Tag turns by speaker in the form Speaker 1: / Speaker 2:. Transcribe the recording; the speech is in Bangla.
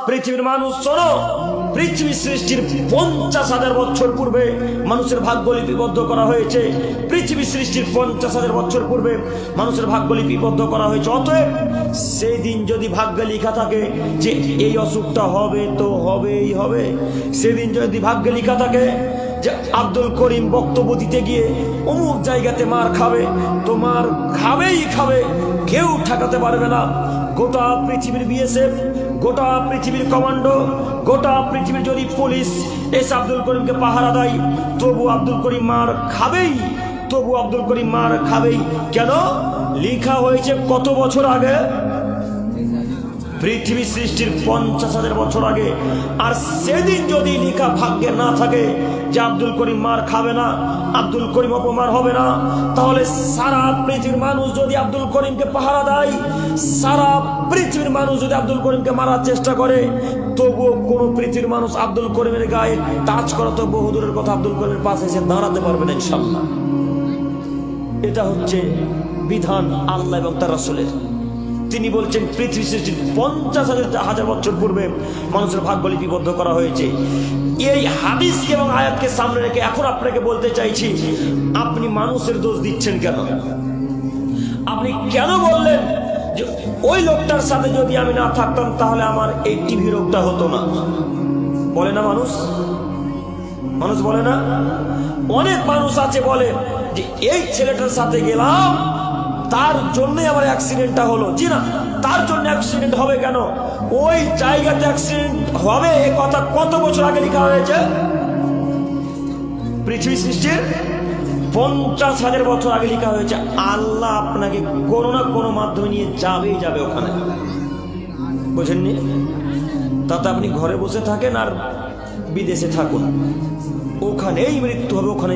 Speaker 1: পৃথিবীর মানুষ শোনো, পৃথিবী সৃষ্টির 50,000 বছর পূর্বে মানুষের ভাগ্য লিপিবদ্ধ করা হয়েছে। পৃথিবী সৃষ্টির 50,000 বছর পূর্বে মানুষের ভাগ্য লিপিবদ্ধ করা হয়েছে। অতএব সেই দিন যদি ভাগ্যে লেখা থাকে যে এই অসুখটা হবে তো হবেই হবে, সেদিন যদি ভাগ্যে লেখা থাকে যে আব্দুল করিম বক্তব্য দিতে গিয়ে অমুক জায়গাতে মার খাবে, তো মার খাবেই খাবে, কেউ ঠেকাতে পারবে না। গোটা পৃথিবীর বিএসএফ, গোটা পৃথিবীর কমান্ডো, গোটা পৃথিবীর যদি পুলিশ এসে আব্দুল করিমকে পাহারা দেয়, তবু আব্দুল করিম মার খাবেই, তবু আব্দুল করিম মার খাবেই। কেন? লেখা হয়েছে কত বছর আগে? পৃথিবী সৃষ্টির 50,000 বছর আগে। আর সেদিন যদি লেখা ভাগ্যে না থাকে যে আব্দুল করিম মার খাবে না, আব্দুল করিম অপমান হবে না, তাহলে সারা পৃথিবীর মানুষ যদি আব্দুল করিমকে পাহারা দেয়, সারা পৃথিবীর মানুষ যদি আব্দুল করিমকে মারার চেষ্টা করে, তবুও কোনো পৃথিবীর মানুষ আব্দুল করিমের গায়ে টাচ করা তো বহুদূরের কথা, আব্দুল করিমের পাশে এসে দাঁড়াতে পারবে না ইনশাল্লাহ। এটা হচ্ছে বিধান আল্লাহ এবং তার রাসূলের। তিনি বলছেন পৃথিবী সৃষ্টির 50,000 বছর পূর্বে মানুষের ভাগ্য লিপিবদ্ধ করা হয়েছে। এই হাদিস এবং আয়াতকে সামনে রেখে এখন আপনাকে বলতে চাইছি, আপনি মানুষের দোষ দিচ্ছেন কেন? আপনি কেন বললেন যে ওই লোকটার সাথে যদি আমি না থাকতাম তাহলে আমার এই টিভি রোগটা হতো না? বলে না মানুষ? মানুষ বলে না? অনেক মানুষ আছে বলে যে এই ছেলেটার সাথে গেলাম, তার জন্যই আমার অ্যাক্সিডেন্টটা হলো। জি না, তার জন্য অ্যাক্সিডেন্ট হবে কেন? ওই জায়গাতে অ্যাক্সিডেন্ট হবে এ কথা কত বছর আগে লেখা হয়েছে? পৃথিবী সৃষ্টির 50,000 বছর আগে লেখা হয়েছে। আল্লাহ আপনাকে কোনো না কোনো মাধ্যমে নিয়ে যাবেই যাবে ওখানে, বুঝেননি? তাতে আপনি ঘরে বসে থাকেন আর বিদেশে থাকুন, ওখানেই মৃত্যু হবে, ওখানে